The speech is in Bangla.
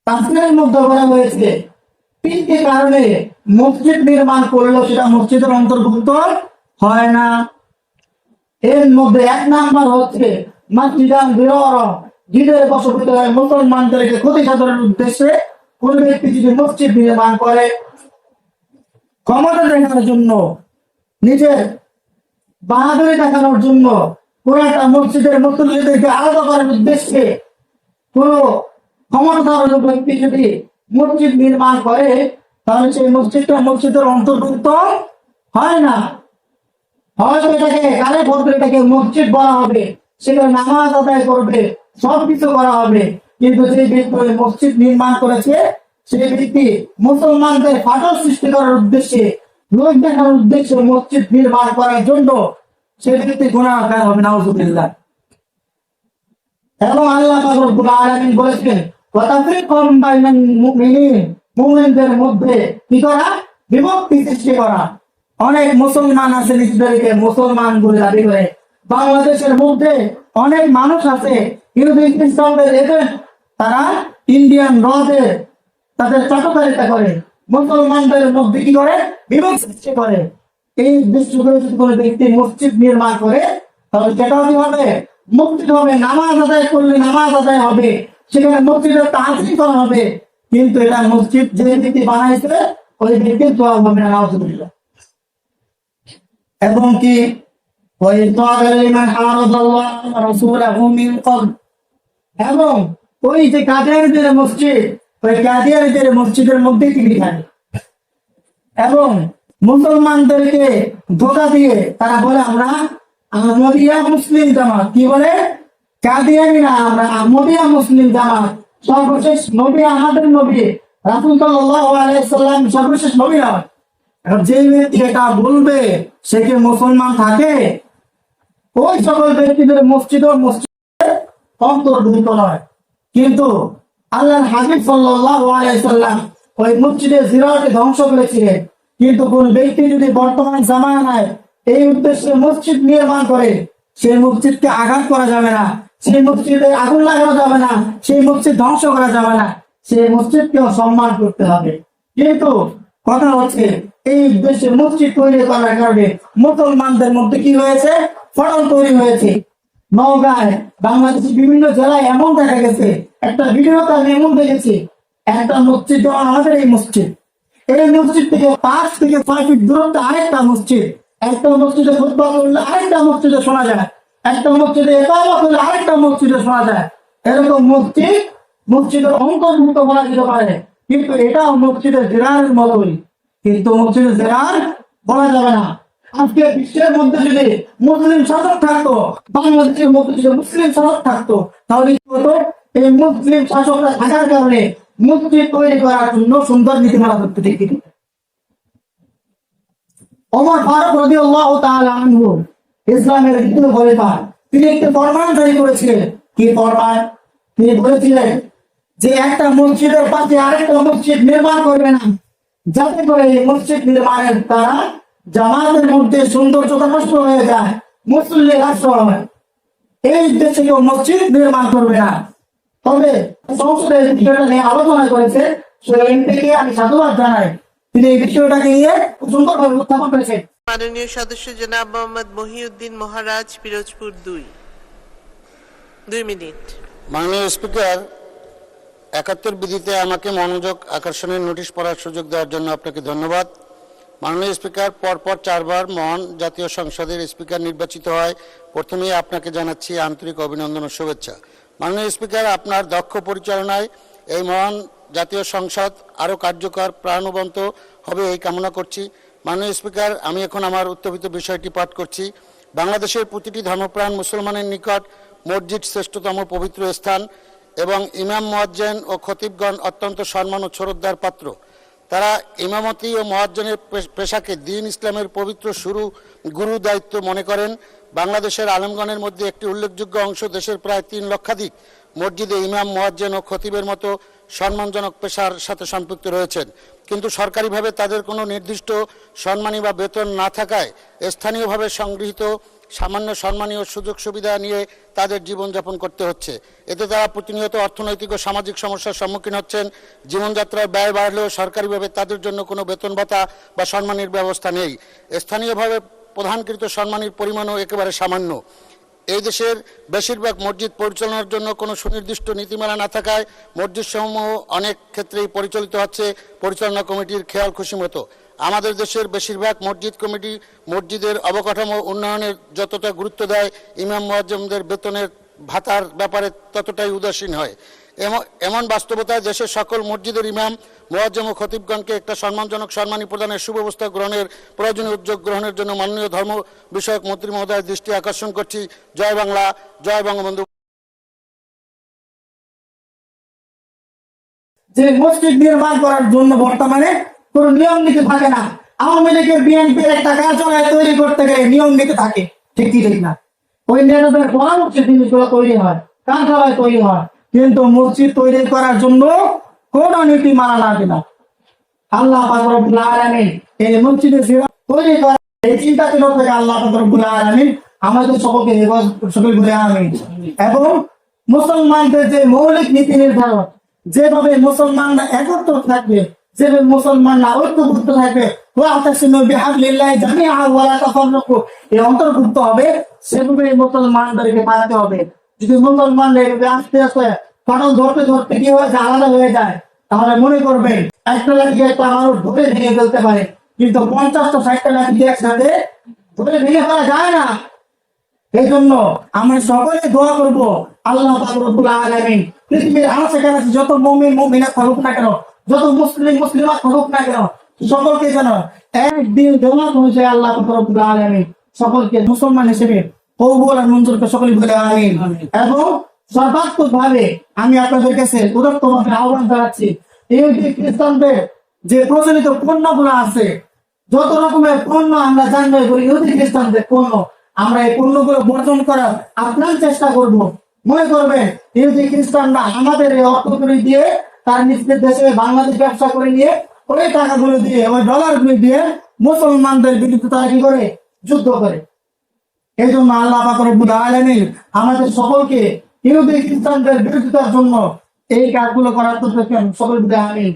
তাফসীরের মধ্যে বলা হয়েছে তিনটি কারণে মসজিদ নির্মাণ করলেও সেটা মসজিদের অন্তর্ভুক্ত হয় না। এর মধ্যে এক নাম্বার হচ্ছে মসজিদান দিরারা, জিদের বশবর্তী হয়ে মুসলমানদেরকে ক্ষতি সাধনের উদ্দেশ্যে কোন ব্যক্তি যদি মসজিদ নির্মাণ করে ক্ষমতা দেখানোর জন্য, নিজের বাহাদুরি দেখানোর জন্য, কোন একটা মসজিদের মুসল্লিদেরকে আলাদা করার উদ্দেশ্যে কোন ক্ষমতাধর ব্যক্তি যদি মসজিদ নির্মাণ করে, তাহলে সেই মসজিদটা মসজিদের অন্তর্ভুক্ত হয় না। হয়তো এটাকে গালে পড়বে, এটাকে মসজিদ বলা হবে, সেখানে নামাজ আদায় করবে, সবকিছু করা হবে, কিন্তু যে ব্যক্তি মসজিদ নির্মাণ করেছে সেই ব্যক্তি মুসলমানদের ফাটল সৃষ্টি করার উদ্দেশ্যে, লোক দেখানোর উদ্দেশ্যে মসজিদ নির্মাণ করার জন্য সেই ব্যক্তি গুনাহগার হবে, নাউযুবিল্লাহ। এবং আল্লাহ পাক রব্বুল আলামিন বলেছেন ওয়াতাফরিকুম বাইনাল মুমিনিন, মুমিনদের মধ্যে কি করা? বিভক্তি সৃষ্টি করা। অনেক মুসলমান আছে নিজেদেরকে মুসলমান বলে দাবি করে, বাংলাদেশের মধ্যে অনেক মানুষ আছে ইহুদি খ্রিস্টানদের এজেন্ট, তারা ইন্ডিয়ান রতে তাদের চাটুকারিতা করে, মুসলমানদের মধ্যে কি করে? বিভক্তি সৃষ্টি করে। এই উদ্দেশ্য করে যদি কোনো ব্যক্তি মসজিদ নির্মাণ করে, তাহলে সেটাও কি হবে? মসজিদ হবে। নামাজ আদায় করলে নামাজ আদায় হবে, সেখানে মসজিদের তাজিম করা হবে, কিন্তু এটা মসজিদ যে ব্যক্তি বানাইছে ওই ব্যক্তির দোয়া হবে না, নাউযুবিল্লাহ। এবং কি এবং ওই যে কাদিয়ানীদের মসজিদ, ওই কাদিয়ানীদের মসজিদের মধ্যে টিভি থাকে এবং মুসলমানদেরকে ধোঁকা দিয়ে তারা বলে আমরা আহমদিয়া মুসলিম জামাত। কি বলে? কাদিয়ানী না, আমরা আহমদিয়া মুসলিম জামাত। সর্বশেষ নবী আমাদের নবী রাসূল সাল্লাল্লাহু আলাইহি সাল্লাম সর্বশেষ নবী নয়। যে ব্যক্তি এটা বলবে সে কি মুসলমান থাকে? ওই সকল ব্যক্তিদের মসজিদ ও মসজিদের অন্তর্ভুক্ত নয়। কিন্তু আল্লাহর হাবিব সাল্লাল্লাহু আলাইহি সাল্লাম ওই মসজিদের জিরারকে ধ্বংস করেছিলেন। কিন্তু কোন ব্যক্তি যদি বর্তমান জামানায় এই উদ্দেশ্যে মসজিদ নির্মাণ করে, সেই মসজিদকে আঘাত করা যাবে না, সেই মসজিদে আগুন লাগানো যাবে না, সেই মসজিদ ধ্বংস করা যাবে না, সেই মসজিদকেও সম্মান করতে হবে। কিন্তু কথা হচ্ছে এই উদ্দেশ্যে মসজিদ তৈরি করার কারণে মুসলমানদের মধ্যে কি হয়েছে? ফাটল তৈরি হয়েছে। নওগাঁয়, বাংলাদেশের বিভিন্ন জেলায় এমন দেখা গেছে, একটা ভিডিওতে আমি এমন দেখেছি, একটা মসজিদ, আমাদের এই মসজিদ, এই মসজিদ থেকে 5 থেকে 6 ফিট দূরত্বে আরেকটা মসজিদ, একটা মসজিদে খুতবা করলে আরেকটা মসজিদে শোনা যায়, একটা মসজিদে ইকামত করলে আরেকটা মসজিদে শোনা যায়। এরকম মসজিদের অন্তর্ভুক্ত করা যেতে পারে, কিন্তু এটাও মসজিদের জিরারের মতোই, কিন্তু মসজিদের জিরার বলা যাবে না। আজকে বিশ্বের মধ্যে যদি মুসলিম শাসক থাকতো, বাংলাদেশের মধ্যে যদি মুসলিম শাসক থাকতো, তাহলে কি হতো? এই মুসলিম শাসকরা থাকার কারণে মসজিদ তৈরি করার জন্য সুন্দর নীতিমালা করতে ঠিক। ওমর ফারুক রাদিয়াল্লাহু তাআলা আনহু ইসলামের দ্বিতীয় খলিফা, তিনি একটি ফরমান জারি করেছিলেন। কি ফরমান? তিনি বলেছিলেন যে একটা মসজিদের পাশে আরেকটা মসজিদ নির্মাণ করবে না, যাতে করে এই মসজিদ নির্মাণের দ্বারা জামাতের মধ্যে সৌন্দর্যতা নষ্ট হয়ে যায়, মুসল্লি রাষ্ট্র হয়। এই উদ্দেশ্যে কেউ মসজিদ নির্মাণ করবে না। তবে সংসদে বিষয়টা নিয়ে আলোচনা করেছে, সেখান থেকে আমি সাধুবাদ জানাই, তিনি এই বিষয়টাকে নিয়ে সুন্দরভাবে উত্থাপন করেছেন। মাননীয় সদস্য জনাব মোহাম্মদ মহিউদ্দিন মহারাজ, পিরোজপুর 2 মিনিট। মাননীয় স্পিকার, 71 বিধিতে আমাকে মনোযোগ আকর্ষণের নোটিশ পড়ার সুযোগ দেওয়ার জন্য আপনাকে ধন্যবাদ। মাননীয় স্পিকার, পরপর 4 বার মহান জাতীয় সংসদের স্পিকার নির্বাচিত হয়, প্রথমেই আপনাকে জানাচ্ছি আন্তরিক অভিনন্দন ও শুভেচ্ছা। মাননীয় স্পিকার, আপনার দক্ষ পরিচালনায় এই মহান জাতীয় সংসদ আরও কার্যকর প্রাণবন্ত হবে এই কামনা করছি। মাননীয় স্পিকার, আমি এখন আমার উত্থাপিত বিষয়টি পাঠ করছি। বাংলাদেশের প্রতিটি ধর্মপ্রাণ মুসলমানের নিকট মসজিদ শ্রেষ্ঠতম পবিত্র স্থান এবং ইমাম মুয়াজ্জিন ও খতিবগণ অত্যন্ত সম্মান ও শ্রদ্ধার পাত্র। তারা ইমামতি ও মুয়াজ্জিনের পেশাকে দ্বীন ইসলামের পবিত্র গুরু দায়িত্ব মনে করেন। বাংলাদেশের আলেমগণের মধ্যে একটি উল্লেখযোগ্য অংশ দেশের প্রায় 3 লক্ষাধিক মসজিদে ইমাম মুয়াজ্জিন ও খতিবের মতো সম্মানজনক পেশার সাথে সম্পৃক্ত রয়েছেন, কিন্তু সরকারিভাবে তাদের কোনো নির্দিষ্ট সম্মানী বা বেতন না থাকায় স্থানীয়ভাবে সংগৃহীত সামান্য সম্মানীয় সুযোগ সুবিধা নিয়ে তাদের জীবনযাপন করতে হচ্ছে। এতে তারা প্রতিনিয়ত অর্থনৈতিক ও সামাজিক সমস্যার সম্মুখীন হচ্ছেন। জীবনযাত্রার ব্যয় বাড়লেও সরকারিভাবে তাদের জন্য কোনো বেতন ভাতা বা সম্মানের ব্যবস্থা নেই। স্থানীয়ভাবে প্রদানকৃত সম্মানের পরিমাণও একেবারে সামান্য। এই দেশের বেশিরভাগ মসজিদ পরিচালনার জন্য কোনো সুনির্দিষ্ট নীতিমালা না থাকায় মসজিদসমূহ অনেক ক্ষেত্রেই পরিচালিত হচ্ছে পরিচালনা কমিটির খেয়াল খুশি মতো। আমাদের দেশের বেশিরভাগ মসজিদ কমিটি মসজিদের অবকাঠামো উন্নয়নের যতটা গুরুত্ব দেয়, ইমাম মুয়াজ্জিমদের বেতনের ভাতার ব্যাপারে ততটাই উদাসীন হয়। এমন বাস্তবতায় দেশের সকল মসজিদের ইমাম মুয়াজ্জিম ও খতিবগণকে একটা সম্মানজনক সম্মানী প্রদানের সুব্যবস্থা গ্রহণের প্রয়োজনীয় উদ্যোগ গ্রহণের জন্য মাননীয় ধর্ম বিষয়ক মন্ত্রী মহোদয়ের দৃষ্টি আকর্ষণ করছি। জয় বাংলা, জয় বঙ্গবন্ধু। যে মসজিদ নির্মাণ করার জন্য বর্তমানে কোনো নিয়ম নীতি থাকে না। আওয়ামী লীগের বিএনপির একটা কার্যালয় তৈরি করতে গেলে নিয়ম নীতি থাকে, ঠিক কি ঠিক না? ওই নেতাদের পরামর্শে জিনিসগুলো তৈরি হয়, কার্যালয় তৈরি হয়, কিন্তু মসজিদ তৈরি করার জন্য কোনো নীতি মানা লাগে না। আল্লাহ পাক রব্বুল আলামিন এই মসজিদের তৈরি করা এই চিন্তা ছিল থেকে আল্লাহ পাক রব্বুল আলামিন আমাদের সকলকে সকল বলে আমিন। এবং মুসলমানদের যে মৌলিক নীতি নির্ধারণ, যেভাবে মুসলমানরা একত্র থাকবে, যেভাবে মুসলমানরা ঐক্যবদ্ধ থাকবে, এই অন্তর্ভুক্ত হবে, সেভাবে মুসলমানদেরকে পালাতে হবে। যদি মুসলমানরা এভাবে আস্তে আস্তে ফাটল ধরতে ধরতে কি হয়ে যায়, আলাদা হয়ে যায়, তাহলে মনে করবেন একটা লাঠি একটা মানুষ ধরে ভেঙে ফেলতে পারে, কিন্তু 50-60টা লাঠি দিয়ে একসাথে ধরে ভেঙে ফেলা যায় না। এই জন্য আমরা সকলে দোয়া করবো, আল্লাহ পাক রব্বুল আলামিন পৃথিবীর আনাচে-কানাচে যত মুমিন মুমিনাত থাকুক না কেন, যত মুসলিম মুসলিমাত থাকুক না কেন, সকলকে যেন একদিন জমাত হয়েছে আল্লাহ পাক রব্বুল আলামিন সকলকে মুসলমান হিসেবে কবুল আর মঞ্জুর করে সকলে বলে আমিন। এবং সর্বাত্মক ভাবে আমি আপনাদের কাছে উদাত্তভাবে আহ্বান জানাচ্ছি, ইহুদি খ্রিস্টানদের যে প্রচলিত পণ্যগুলো আছে, যত রকমের পণ্য আমরা জানবো ইহুদি খ্রিস্টানদের পণ্য, আমরা এই পণ্যগুলো বর্জন করার আপনার চেষ্টা করব। মনে করবেন ইহুদি খ্রিস্টানরা আমাদের এই অর্থকরী দিয়ে তার নিজেদের দেশে বাংলাদেশ ব্যবসা করে নিয়ে ওই টাকাগুলো দিয়ে, ওই ডলারগুলো দিয়ে মুসলমানদের বিরুদ্ধে তারা কি করে, যুদ্ধ করে। এই জন্য আল্লাহ পাক রব্বুল আলামিন আমাদের সকলকে ইহুদি খ্রিস্টানদের বিরোধিতার জন্য এই কাজগুলো করার তো সকল আমিন।